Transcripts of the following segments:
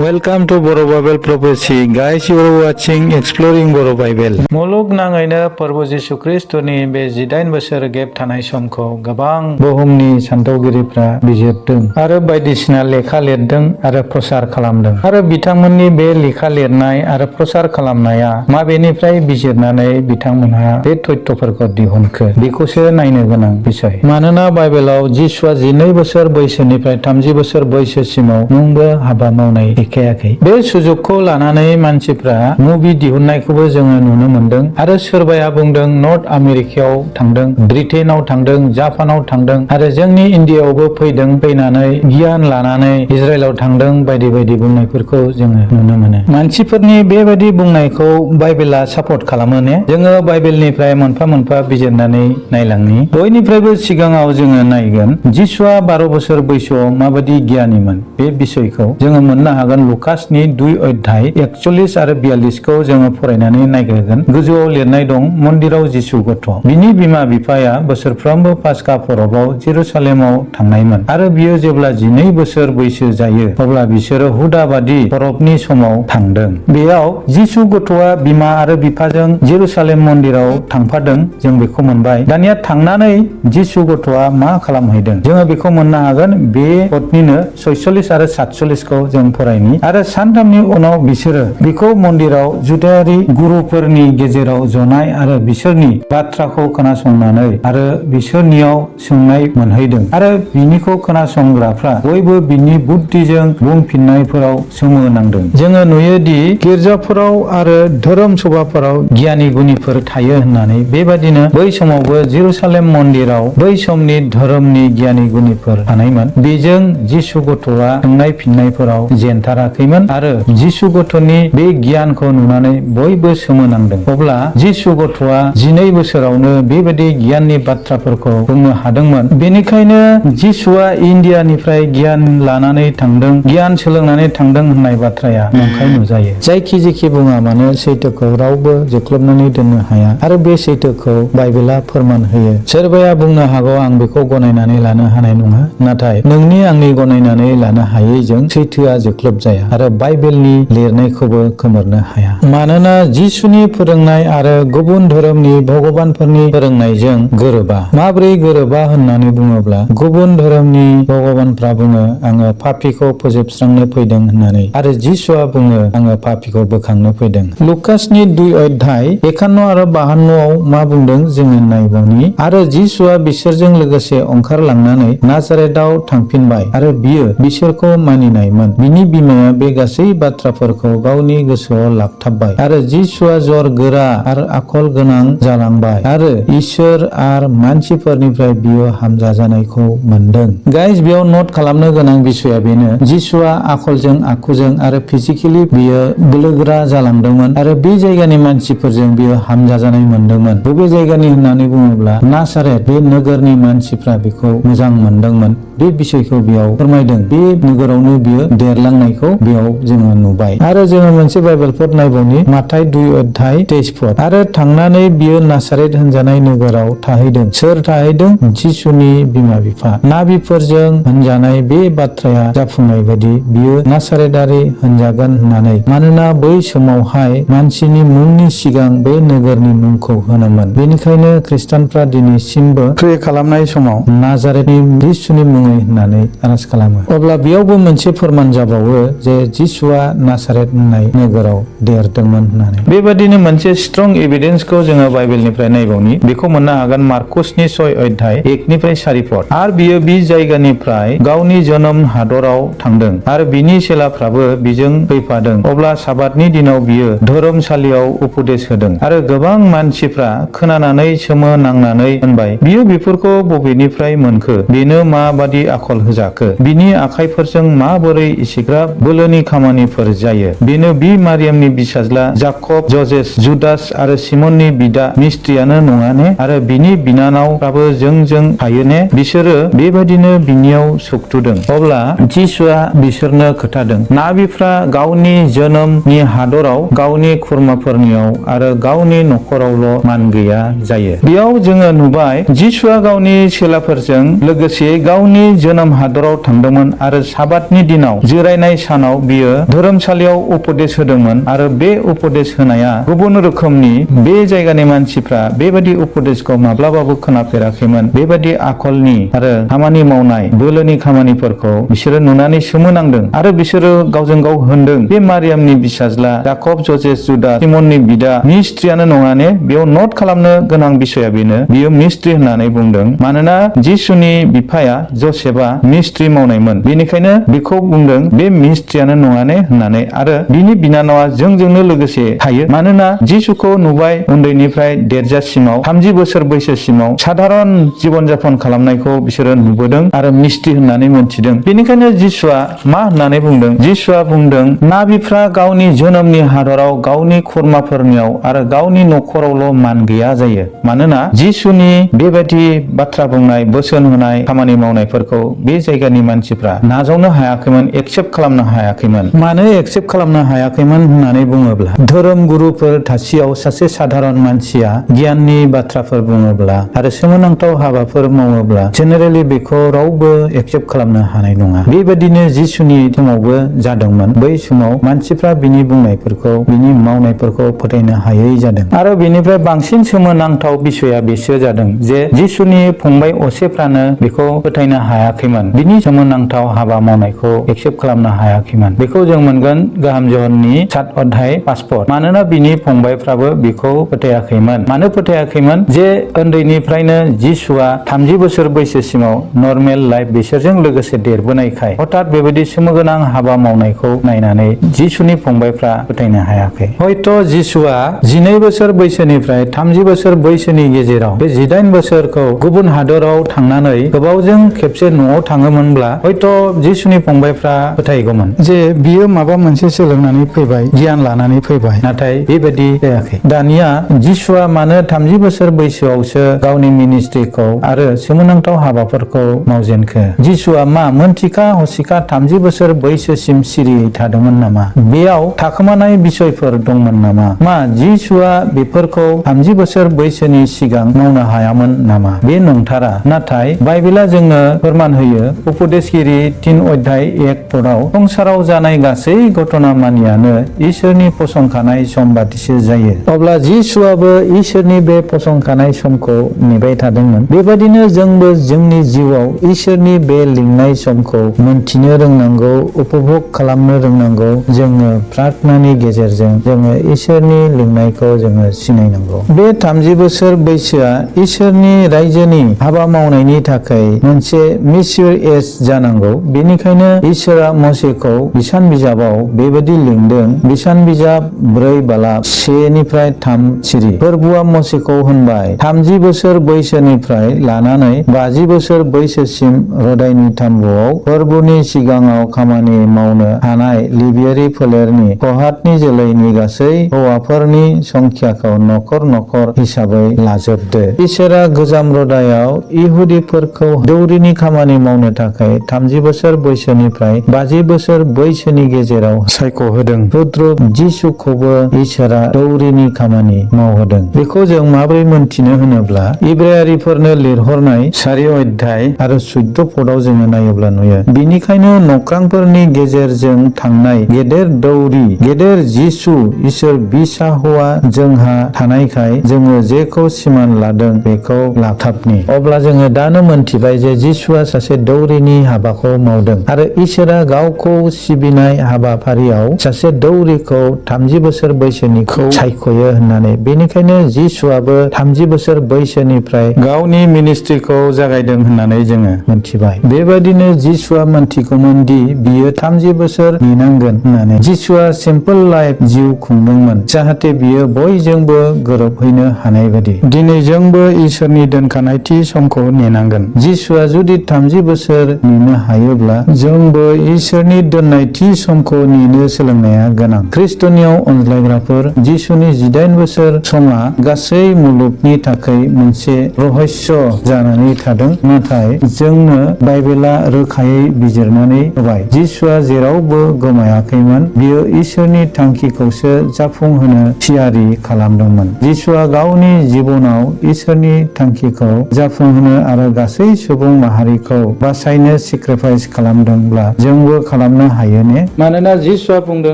Welcome to Boro Bible Prophecy. Guys, you are watching Exploring Boro Bible. मुलुगनाङैनो प्रभु जिसु ख्रिस्टनि बे 18 बोसोर गेप थानाय समखौ गोबां बुहुमनि सानथौगिरिफ्रा बिजिरदों आरो बायदिसिना लेखा लिरदों आरो प्रसार खालामदों आरो बिथांमोननि बे लेखा लिरनाय आरो प्रसार खालामनाया माबेनिफ्राय बिजिरनानै बिथांमोनहा बे तथ्यफोरखौ दिहुनखो बेखौसो नायनो गोनां बिषय। मानोना बाइबेलाव जिसुआ 12 बोसोर बैसोनिफ्राय 30 बोसोर बैसोसिमाव मुंबो हाबा मावनाय देखायाखै। बे सुजुगखौ लानानै मानसिफ्रा मुभि दिहुननायखौबो जोङो नुनो मोनदों आरो सोरबाया बुंदों नर्थ आमेरिकायाव थांदों, ब्रिटेनाव थांदों, जापानाव थांदों आरो जोंनि इण्डियायावबो फैदों, फैनानै गियान लानानै इजराइलाव थांदों बायदि बायदि बुंनायफोरखौ जोङो नुनो मोनो। मानसिफोरनि बेबायदि बुंनायखौ बाइबेला सापर्ट खालामो ने? जोङो बाइबेलनिफ्राय मोनफा मोनफा बिजिरनानै नायलांनि। बयनिफ्रायबो सिगाङाव जोङो नायगोन जिसुआ 12 बोसोर बैसोआव माबायदि गियानिमोन बे बिषयखौ जोङो मोननो हागोन। लुकासनि 2 अध्याय 41 आरो 42 खौ जोङो फरायनानै नायग्रोगोन। गोजौआव लिरनाय दं, मन्दिराव जिसु गथ'। बिनि बिमा बिफाया बोसोरफ्रोमबो पास्का परबआव जेरुसालेमाव थांनायमोन आरो बियो जेब्ला 12 बोसोर बैसो जायो अब्ला बिसोरो हुदाबादि परबनि समाव थांदों। बेयाव जिसु गथ'आ बिमा आरो बिफाजों जेरुसालेम मन्दिराव थांफादों, जों बेखौ मोनबाय। दानिया थांनानै जिसु गथ'आ मा खालामहैदों जोङो बेखौ मोननो हागोन। बे पदनिनो 46 आरो 47 खौ जों फरायनि। आरो सानथामनि उनाव बिसोरो बिखौ मन्दिराव जुदायारि गुरुफोरनि गेजेराव जनाय आरो बिसोरनि बाथ्राखौ खोनासंनानै आरो बिसोरनियाव सोंनाय मोनहैदों आरो बिनिखौ खोनासंग्राफ्रा बयबो बिनि बुद्धिजों बुंफिननायफोराव सोमोनांदों। जोङो नुयोदि गिर्जाफोराव आरो धोरोम सभाफोराव गियानि गुनिफोर थायो होननानै, बेबादिनो बै समावबो जेरुसालेम मन्दिराव बै समनि धोरोमनि गियानि गुनिफोर थानायमोन। बेजों जिसु गथ'आ सोंनाय फिननायफोराव जेनथाराखैमोन आरो जिसु गथ'नि बे गियानखौ नुनानै बयबो सोमोनांदों। अब्ला जिसु गथ'आ 12 बोसोरावनो बेबायदि गियाननि बाथ्राफोरखौ बुंनो हादोंमोन। बेनिखायनो जिसुआ इण्डियानिफ्राय गियान लानानै थांदों, गियान सोलोंनानै थांदों होननाय बाथ्राया नंखाय नुजायो। जायखि जेखि बुङा मानो सैथोखौ रावबो जोख्लोबनानै दोननो हाया आरो बे सैथोखौ बाइबेला फोरमान होयो। सोरबाया बुंनो हागौ आं बेखौ गनायनानै लानो हानाय नङा, नाथाय नोंनि आंनि गनायनानै लानो हायैजों सैथोआ जोख्लोब जाया आरो बाइबेलनि लिरनायखौबो खोमोरनो हाया। मानोना जिसुनि फोरोंनाय आरो गुबुन धोरोमनि भगबानफोरनि फोरोंनायजों गोरोबा। माब्रै गोरोबा होननानै बुङोब्ला, गुबुन धोरोमनि भगबानफ्रा बुङो आङो पापीखौ फोजोबस्रांनो फैदों होननानै आरो जिसुआ बुङो आङो पापीखौ बोखांनो फैदों। लुकासनि 2 अध्याय 51 आरो 52 आव मा बुंदों जोङो नायबावनि। आरो जिसुआ बिसोरजों लोगोसे ओंखारलांनानै नाजारेथआव थांफिनबाय आरो बियो बिसोरखौ मानिनायमोन। बिनि बिमाया बे गासै बाथ्राफोरखौ गावनि गोसोआव लाखथाबबाय आरो जिसुआ जर गोरा आरो आखल गोनां जालांबाय आरो इसोर आरो मानसिफोरनिफ्राय बियो हामजाजानायखौ मोनदों। गाइस, बेयाव नट खालामनो गोनां बिषया बेनो, जिसुआ आखलजों आखुजों आरो फिजिकेलि बियो बोलोगोरा जालांदोंमोन आरो बे जायगानि मानसिफोरजों बियो हामजाजानाय मोनदोंमोन। बबे जायगानि होननानै बुङोब्ला नाजारेथ, बे नोगोरनि मानसिफ्रा बेखौ मोजां मोनदोंमोन। बे बिषयखौ बेयाव फोरमायदों। बे नोगोरावनो बियो देरलांनायखौ बेयाव जोङो नुबाय। आरो जोङो मोनसे बाइबेलफोर नायबावनि, माथाय 2 अध्याय 23 पद। आरो थांनानै बियो नाजारेथ होनजानाय नोगोराव थाहैदों। सोर थाहैदों? जिसुनि बिमा बिफा। नाबिफोरजों होनजानाय बे बाथ्राया जाफुंनाय बायदि बियो नाजारेथारि होनजागोन होननानै, मानोना बै समावहाय मानसिनि मुंनि सिगां बे नोगोरनि मुंखौ होनोमोन। बेनिखायनो खृष्टानफ्रा दिनैसिमबो प्रे खालामनाय समाव नाजारेथनि जिसुनि मुङै होननानै आरज खालामो। अब्ला बेयावबो मोनसे फोरमान जाबावो जे जिसुआ नाजारेथ होननाय नोगोराव देरदोंमोन होननानै। बेबादिनो मोनसे स्ट्रं एभिडेन्सखौ जोङो बाइबेलनिफ्राय नायबावनि। बेखौ मोननो हागोन मार्कुसनि 6 अध्याय 1 निफ्राय 4 पद। आरो बियो बे जायगानिफ्राय गावनि जोनोम हादराव थांदों आरो बिनि चेलाफ्राबो बिजों फैफादों। अब्ला साबातनि दिनाव बियो धोरोमसालियाव उपदेश होदों आरो गोबां मानसिफ्रा खोनानानै सोमोनांनानै होनबाय, बियो बेफोरखौ बबेनिफ्राय मोनखो? बेनो माबादि आखल होजाखो? बिनि आखाइफोरजों माबोरै इसिग्राब बोलोनि खामानिफोर जायो? बेनो बि मारियामनि बिसाज्ला जाकब, जजेस, जुदास आरो सिमननि बिदा मिस्ट्रियानो नङा ने? आरो बिनि बिनानावफ्राबो जोंजों थायो ने? बिसोरो बेबायदिनो बिनियाव सोखथुदों। अब्ला जिसुआ बिसोरनो खोथादों, नाबिफ्रा गावनि जोनोमनि हादराव गावनि खुरमाफोरनियाव आरो गावनि नखरावल' मान गैया जायो। बेयाव जोङो नुबाय जिसुआ गावनि चेलाफोरजों लोगोसे गावनि जोनोम हादराव थांदोंमोन आरो साबातनि दिनाव जिरायनाय सान सानाव बियो धोरोमसालियाव उपदेश होदोंमोन आरो बे उपदेश होनाया गुबुन रोखोमनि। बे जायगानि मानसिफ्रा बेबादि उपदेशखौ माब्लाबाबो खोनाफेराखैमोन। बेबादि आखलनि आरो खामानि मावनाय बोलोनि खामानिफोरखौ बिसोरो नुनानै सोमोनांदों आरो बिसोरो गावजों गाव होनदों, बे मारियामनि फिसाज्ला जाकब, जसेफ, जुदा, सिमननि बिदा मिस्ट्रियानो नङा ने? बेयाव नट खालामनो गोनां बिषया बेनो, बियो मिस्ट्रि होननानै बुंदों मानोना जिसुनि बिफाया जसेफआ मिस्ट्रि मावनायमोन। बेनिखायनो बेखौ बुंदों बे मिस्ट्रियानो नङा ने होननानै। आरो बिनि बिनानावा जोंजोंनो लोगोसे थायो मानोना जिसुखौ नुबाय उन्दैनिफ्राय देरजासिमाव 30 बोसोर बैसोसिमाव साधारन जीवन जापन खालामनायखौ बिसोरो नुबोदों आरो मिस्ट्रि होननानै मोनथिदों। बेनिखायनो जिसुआ मा होननानै बुंदों? जिसुआ बुंदों, नाबिफ्रा गावनि जोनोमनि हादराव गावनि खुरमाफोरनियाव आरो गावनि नखरावल' मान गैया जायो। मानोना जिसुनि बेबायदि बाथ्रा बुंनाय, बोसोन होनाय, खामानि मावनायफोरखौ बे जायगानि मानसिफ्रा नाजावनो हायाखैमोन, एक्सेप्ट खालामनो हायाखैमोन। मानो एक्सेप्ट खालामनो हायाखैमोन होननानै बुङोब्ला, धोरोम गुरुफोर थासेयाव सासे साधारन मानसिया गियाननि बाथ्राफोर बुङोब्ला आरो सोमोनांथाव हाबाफोर मावोब्ला जेनेरेलि बेखौ रावबो एक्सेप्ट खालामनो हानाय नङा। बेबायदिनो जिसुनि समावबो जादोंमोन। बै समाव मानसिफ्रा बिनि बुंनायफोरखौ, बिनि मावनायफोरखौ फोथायनो हायै जादों। आरो बेनिफ्राय बांसिन सोमोनांथाव बिषया बेसो जादों जे जिसुनि फंबाय असेफ्रानो बेखौ फोथायनो हायाखैमोन। बिनि सोमोनांथाव हाबा मावनायखौ एक्सेप्ट खालामनो हायाखैमोन। बेखौ जों मोनगोन गाहाम जहननि 7 अध्याय 5 पद। मानोना बिनि फंबायफ्राबो बेखौ फोथायाखैमोन। मानो फोथायाखैमोन? जे उन्दैनिफ्रायनो जिसुआ 30 बोसोर बैसोसिमाव नर्मेल लाइफ बिसोरजों लोगोसे देरबोनायखाय हठात बेबायदि सोमोगोनां हाबा मावनायखौ नायनानै जिसुनि फंबायफ्रा फोथायनो हायाखै। हयथ' जिसुआ 12 बोसोर बैसोनिफ्राय 30 बोसोर बैसोनि गेजेराव बे 18 बोसोरखौ गुबुन हादराव थांनानै गोबावजों खेबसे न'आव थाङोमोनब्ला हयथ' जिसुनि फंबायफ्रा फोथायगौमोन जे बियो माबा मोनसे सोलोंनानै फैबाय, गियान लानानै फैबाय। नाथाय बेबायदि जायाखै। दानिया जिसुआ मानो 30 बोसोर बैसोआवसो गावनि मिनिस्ट्रिखौ आरो सोमोनांथाव हाबाफोरखौ मावजेनखो? जिसुआ मा मोनथिखा हसिखा 30 बोसोर बैसोसिम सिरियै थादोंमोन नामा? बेयाव थाखोमानाय बिसयफोर दंमोन नामा? मा जिसुआ बेफोरखौ 30 बोसोर बैसोनि सिगां मावनो हायामोन नामा? बे नंथारा। नाथाय बाइबेला जोंनो फोरमान होयो, उपदेशगिरि 3 अध्याय 1 पदआव, संसाराव जानाय गासै घटना मानियानो इसोरनि फसंखानाय सम बादिसो जायो। अब्ला जिसुआबो इसोरनि बे फसंखानाय समखौ नेबाय थादोंमोन। बेबायदिनो जोंबो जोंनि जिउआव इसोरनि बे लिंनाय समखौ मोनथिनो रोंनांगौ, उपभोग खालामनो रोंनांगौ। जोङो प्रार्थनानि गेजेरजों जोङो इसोरनि लिंनायखौ जोङो सिनायनांगौ। बे 30 बोसोर बैसोआ इसोरनि रायजोनि हाबा मावनायनि थाखाय मोनसे मेच्योर एज जानांगौ। बेनिखायनो इसोरा मसेखौ बिसान बिजाबाव बेबायदि लिंदों। बिसान बिजाब 4:1-3 सिरि। फोरबुआ मसेखौ होनबाय, 30 बोसोर बैसोनिफ्राय लानानै 50 बोसोर बैसोसिम रदायनि थाम्बुआव फोरबुनि सिगाङाव खामानि मावनो हानाय लेबियारि फोलेरनि कहातनि जोलैनि गासै हौवाफोरनि संख्याखौ नखर नखर हिसाबै लाजोबदो। इसोरा गोजाम रदायाव इहुदिफोरखौ दौरिनि खामानि मावनो थाखाय 30 बोसोर बैसोनिफ्राय 50 बोसोर बैसोनि गेजेराव सायख'होदों। रुद्रुक जिसुखौबो इसोरा दौरिनि खामानि मावहोदों। बेखौ जों माबोरै मोनथिनो होनोब्ला इब्रायारिफोरनो लिरहरनाय 4 अध्याय आरो 14 पदआव जोङो नायोब्ला नुयो। बिनिखायनो नख्रांफोरनि गेजेरजों थांनाय गेदेर दौरि, गेदेर जिसु इसोर बिसा हौवा जोंहा थानायखाय जोङो जेखौ सिमान लादों बेखौ लाथाबनि। अब्ला जोङो दानो मोनथिबाय जे जिसुआ सासे दौरिनि हाबाखौ मावदों आरो इसोरा गावखौ सिबिनाय हाबाफारियाव सासे दौरिखौ 30 बोसोर बैसोनिखौ सायख'यो होननानै। बेनिखायनो जिसुआबो 30 बोसोर बैसोनिफ्राय गावनि मिनिस्ट्रिखौ जागायदों होननानै जोङो मोनथिबाय। बेबायदिनो जिसुआ मोनथिगौमोन दि बियो 30 बोसोर नेनांगोन होननानै। जिसुआ सिम्पोल लाइफ जिउ खुंदोंमोन जाहाथे बियो बयजोंबो गोरोबहैनो हानाय बायदि। दिनै जोंबो इसोरनि दोनखानाय थि समखौ नेनांगोन। जिसुआ जुदि 30 बोसोर नेनो हायोब्ला जोंबो इसोरनि दोननाय थि समखौ नेनो सोलोंनाया गोनां। ख्रिस्टनियाव अनज्लायग्राफोर, जिसुनि 18 बोसोर समा गासै मुलुगनि थाखाय मोनसे रहस्य जानानै थादों। नाथाय जोंनो बाइबेला रोखायै बिजिरनानै होबाय। जिसुआ जेरावबो गोमायाखैमोन। बियो इसोरनि थांखिखौसो जाफुंहोनो थियारि खालामदोंमोन। जिसुआ गावनि जिबनाव इसोरनि थांखिखौ जाफुंहोनो आरो गासै सुबुं माहारिखौ बासायनो सेक्रिफाइस खालामदोंब्ला जोंबो खालामनो खालामनो हायो ने? मानोना जिसुआ बुंदों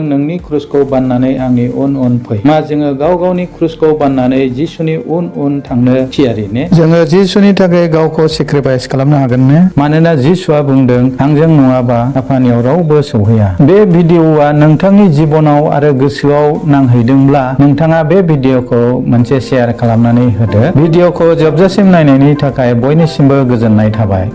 नोंनि क्रुसखौ बाननानै आंनि उन उन फै। मा जोङो गाव गावनि क्रुसखौ बाननानै जिसुनि उन उन थांनो थियारि ने? जोङो जिसुनि थाखाय गावखौ सेक्रिफाइस खालामनो हागोन ने? मानोना जिसुआ बुंदों आंजों नङाबा आफानियाव रावबो सौहैया। बे भिडिअआ नोंथांनि जिबनाव आरो गोसोआव नांहैदोंब्ला नोंथाङा बे भिडिअखौ मोनसे शेयार खालामनानै होदो। भिडिअखौ जोबजासिम नायनायनि थाखाय बयनिसिमबो गोजोननाय थाबाय।